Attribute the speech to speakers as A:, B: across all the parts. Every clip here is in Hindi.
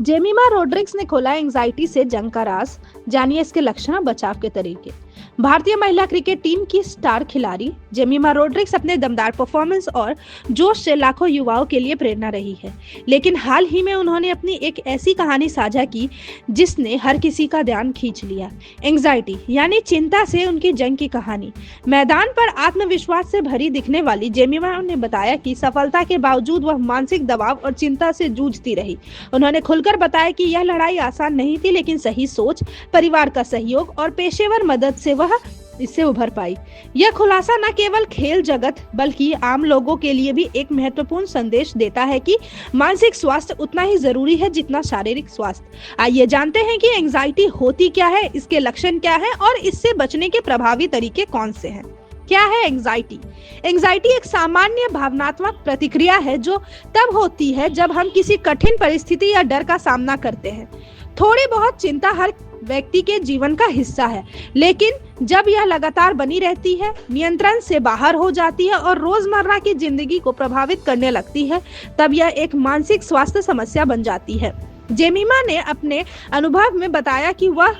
A: जेमिमा रोड्रिग्स ने खोला एंजाइटी से जंग का राज। जानिए इसके लक्षण और बचाव के तरीके। भारतीय महिला क्रिकेट टीम की स्टार खिलाड़ी जेमिमा रोड्रिग्स अपने दमदार परफॉर्मेंस और जोश से लाखों युवाओं के लिए प्रेरणा रही है। लेकिन हाल ही में उन्होंने अपनी एक ऐसी कहानी साझा की जिसने हर किसी का ध्यान खींच लिया। एंजाइटी यानी चिंता से उनकी जंग की कहानी। मैदान पर आत्मविश्वास से भरी दिखने वाली जेमिमा ने बताया कि सफलता के बावजूद वह मानसिक दबाव और चिंता से जूझती रही। उन्होंने खुलकर बताया कि यह लड़ाई आसान नहीं थी, लेकिन सही सोच, परिवार का सहयोग और पेशेवर मदद से वह इससे उभर पाई। यह खुलासा न केवल खेल जगत बल्कि आम लोगों के लिए भी एक महत्वपूर्ण संदेश देता है कि मानसिक स्वास्थ्य उतना ही जरूरी है जितना शारीरिक स्वास्थ्य। आइए जानते हैं कि एंजाइटी होती क्या है, इसके लक्षण क्या है और इससे बचने के प्रभावी तरीके कौन से हैं। क्या है एंजाइटी? एंजाइटी एक सामान्य भावनात्मक प्रतिक्रिया है जो तब होती है जब हम किसी कठिन परिस्थिति या डर का सामना करते हैं। थोड़ी बहुत चिंता हर व्यक्ति के जीवन का हिस्सा है, लेकिन जब यह लगातार बनी रहती है, नियंत्रण से बाहर हो जाती है और रोजमर्रा की जिंदगी को प्रभावित करने लगती है, तब यह एक मानसिक स्वास्थ्य समस्या बन जाती है। जेमिमा ने अपने अनुभव में बताया कि वह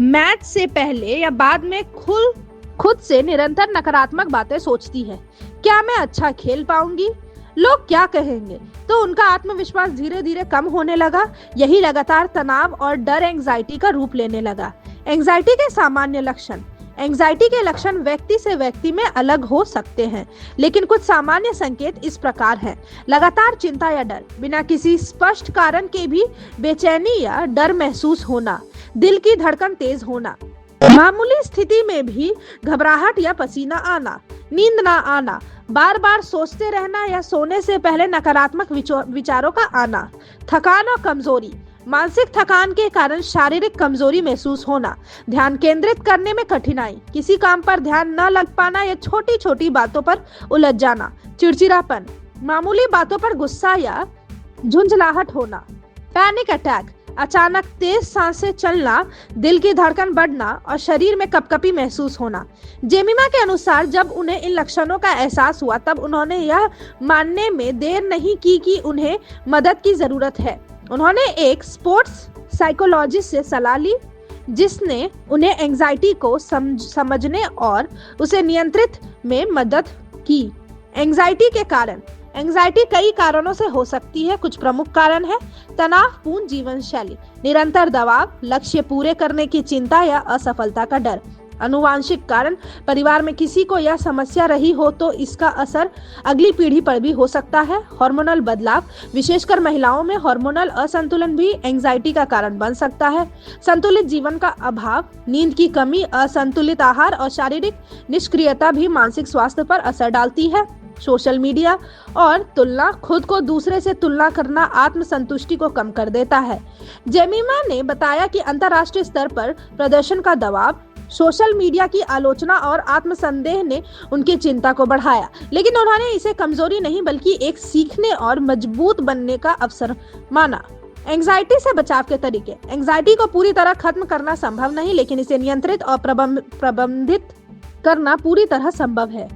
A: मैच से पहले या बाद में खुद से निरंतर नकारात्मक बातें सोचती है। क्या मैं अच्छा खेल पाऊंगी? लोग क्या कहेंगे? तो उनका आत्मविश्वास धीरे धीरे कम होने लगा। यही लगातार तनाव और डर एंजाइटी का रूप लेने लगा। एंजाइटी के सामान्य लक्षण। एंजाइटी के लक्षण व्यक्ति से व्यक्ति में अलग हो सकते हैं, लेकिन कुछ सामान्य संकेत इस प्रकार हैं। लगातार चिंता या डर, बिना किसी स्पष्ट कारण के भी बेचैनी या डर महसूस होना, दिल की धड़कन तेज होना, मामूली स्थिति में भी घबराहट या पसीना आना, नींद ना आना, बार बार सोचते रहना या सोने से पहले नकारात्मक विचारों का आना, थकान और कमजोरी, मानसिक थकान के कारण शारीरिक कमजोरी महसूस होना, ध्यान केंद्रित करने में कठिनाई, किसी काम पर ध्यान न लग पाना या छोटी छोटी बातों पर उलझ जाना, चिड़चिड़ापन, मामूली बातों पर गुस्सा या झुंझलाहट होना, पैनिक अटैक, अचानक तेज सांसें चलना, दिल की धड़कन बढ़ना और शरीर में कपकपी महसूस होना। जेमिमा के अनुसार जब उन्हें इन लक्षणों का एहसास हुआ तब उन्होंने यह मानने में देर नहीं की कि उन्हें मदद की जरूरत है। उन्होंने एक स्पोर्ट्स साइकोलॉजिस्ट से सलाह ली जिसने उन्हें एंजाइटी को समझने और उसे नियंत्रित में मदद की। एंजाइटी के कारण। एंजाइटी कई कारणों से हो सकती है। कुछ प्रमुख कारण है तनावपूर्ण जीवन शैली, निरंतर दबाव, लक्ष्य पूरे करने की चिंता या असफलता का डर। अनुवांशिक कारण, परिवार में किसी को यह समस्या रही हो तो इसका असर अगली पीढ़ी पर भी हो सकता है। हार्मोनल बदलाव, विशेषकर महिलाओं में हार्मोनल असंतुलन भी एंजाइटी का कारण बन सकता है। संतुलित जीवन का अभाव, नींद की कमी, असंतुलित आहार और शारीरिक निष्क्रियता भी मानसिक स्वास्थ्य पर असर डालती है। सोशल मीडिया और तुलना, खुद को दूसरे से तुलना करना आत्मसंतुष्टि को कम कर देता है। जेमिमा ने बताया कि अंतर्राष्ट्रीय स्तर पर प्रदर्शन का दबाव, सोशल मीडिया की आलोचना और आत्मसंदेह ने उनकी चिंता को बढ़ाया, लेकिन उन्होंने इसे कमजोरी नहीं बल्कि एक सीखने और मजबूत बनने का अवसर माना। एंजाइटी से बचाव के तरीके। एंजाइटी को पूरी तरह खत्म करना संभव नहीं, लेकिन इसे नियंत्रित और प्रबंधित करना पूरी तरह संभव है।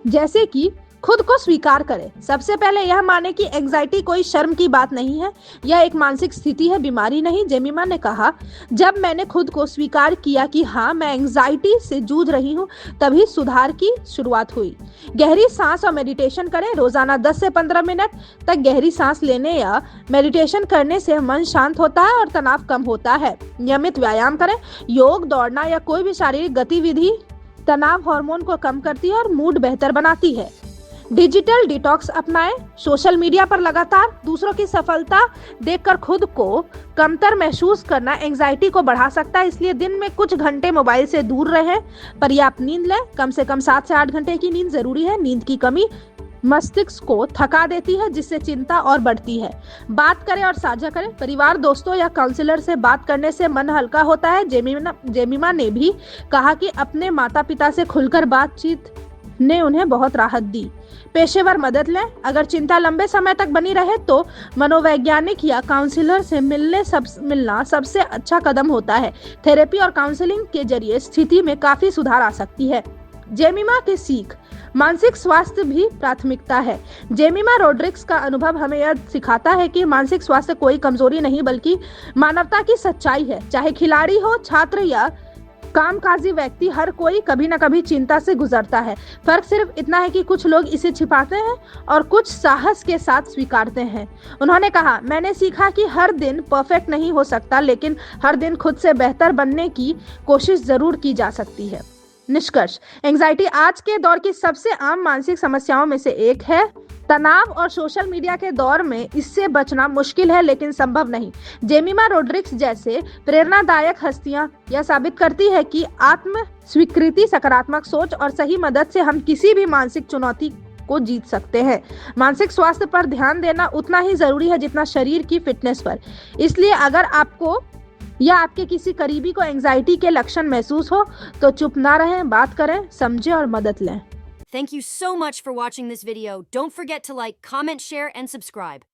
A: जैसे कि खुद को स्वीकार करें। सबसे पहले यह माने कि एंजाइटी कोई शर्म की बात नहीं है, यह एक मानसिक स्थिति है, बीमारी नहीं। जेमिमा ने कहा, जब मैंने खुद को स्वीकार किया कि हाँ मैं एंजाइटी से जूझ रही हूँ, तभी सुधार की शुरुआत हुई। गहरी सांस और मेडिटेशन करें। रोजाना 10 से 15 मिनट तक गहरी सांस लेने या मेडिटेशन करने से मन शांत होता है और तनाव कम होता है। नियमित व्यायाम करें। योग, दौड़ना या कोई भी शारीरिक गतिविधि तनाव हार्मोन को कम करती है और मूड बेहतर बनाती है। डिजिटल डिटॉक्स अपनाएं। सोशल मीडिया पर लगातार दूसरों की सफलता देखकर खुद को कमतर महसूस करना एंजाइटी को बढ़ा सकता है, इसलिए दिन में कुछ घंटे मोबाइल से दूर रहें। पर्याप्त नींद लें। कम से कम 7 से 8 घंटे की नींद जरूरी है। नींद की कमी मस्तिष्क को थका देती है, जिससे चिंता और बढ़ती है। बात करें और साझा करें। परिवार, दोस्तों या काउंसलर से बात करने से मन हल्का होता है। जेमिमा ने भी कहा कि अपने माता पिता से खुलकर बातचीत ने उन्हें बहुत राहत दी। पेशेवर मदद लें। अगर चिंता लंबे समय तक बनी रहे तो मनोवैज्ञानिक या काउंसलर से मिलना सबसे अच्छा कदम होता है। थेरेपी और काउंसलिंग के जरिए स्थिति में काफी सुधार आ सकती है। जेमिमा की सीख। मानसिक स्वास्थ्य भी प्राथमिकता है। जेमिमा रोड्रिग्स का अनुभव हमें यह सिखाता है कि मानसिक स्वास्थ्य कोई कमजोरी नहीं बल्कि मानवता की सच्चाई है। चाहे खिलाड़ी हो, छात्र या कामकाजी व्यक्ति, हर कोई कभी न कभी चिंता से गुजरता है। फर्क सिर्फ इतना है कि कुछ लोग इसे छिपाते हैं और कुछ साहस के साथ स्वीकारते हैं। उन्होंने कहा, मैंने सीखा कि हर दिन परफेक्ट नहीं हो सकता, लेकिन हर दिन खुद से बेहतर बनने की कोशिश जरूर की जा सकती है। निष्कर्ष, एंजाइटी आज के दौर की सबसे आम मानसिक समस्याओं में से एक है। तनाव और सोशल मीडिया के दौर में इससे बचना मुश्किल है, लेकिन संभव नहीं। जेमिमा रोड्रिग्स जैसे प्रेरणादायक हस्तियां यह साबित करती है कि आत्म स्वीकृति, सकारात्मक सोच और सही मदद से हम किसी भी मानसिक चुनौती को जीत सकते हैं। मानसिक स्वास्थ्य पर ध्यान देना उतना ही जरूरी है जितना शरीर की फिटनेस पर। इसलिए अगर आपको या आपके किसी करीबी को एंजाइटी के लक्षण महसूस हो तो चुप ना रहें, बात करें, समझें और मदद लें।
B: Thank you so much for watching this video. Don't forget to like, comment, share, and subscribe.